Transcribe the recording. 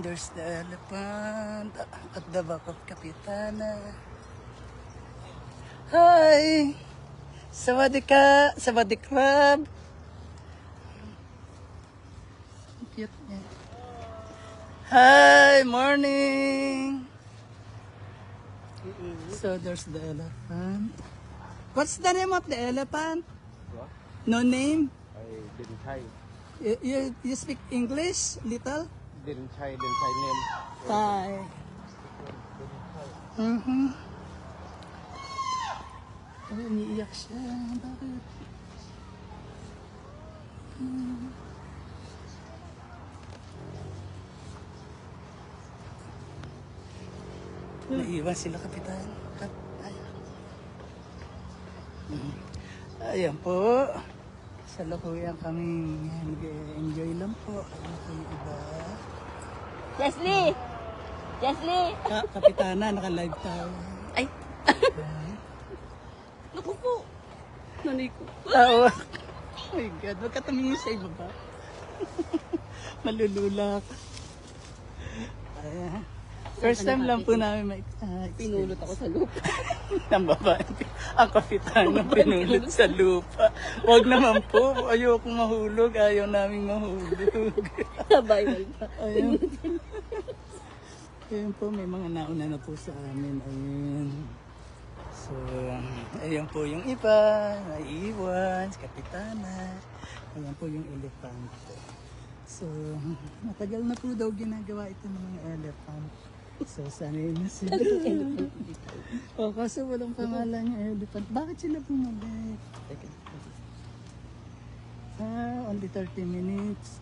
There's the elephant at the back of Kapitana. Hi! Sawadika! Sawadikrab! Cute niya. Hi! Morning! So there's the elephant. What's the name of the elephant? What? No name? I didn't try. You speak English? Little? Didn't try name. Hi. Mm-hmm. Oh, umiiyak siya. Bakit? Naiwan sila, Kapitan. Ayan po. Sa Lokoyan kami nag-enjoy lang po. Ayan po yung iba. Chesley! Chesley! Kapitana, naka-live tayo. Ay! Naku po! Nanay ko. Oo. Oh my God, wag ka tumingin sa iba ba? Malulula ka. Ayan. First time lang po namin Pinulot ako sa lupa. ng babae. Ang kapitana pinulot sa lupa. Wag naman po. Ayoko mahulog. Ayaw naming mahulog. Sabay mo pa. Ayun. Ayun po, may mga nauna na po sa amin. Ayun. So, ayun po yung iba. Naiiwan, si kapitana. Ayun po yung elefante. So, matagal na po daw ginagawa ito ng mga elephant. So, sanay na sila. O, kaso walang pangalan yung elephant. Bakit sila bumalik? Only 30 minutes.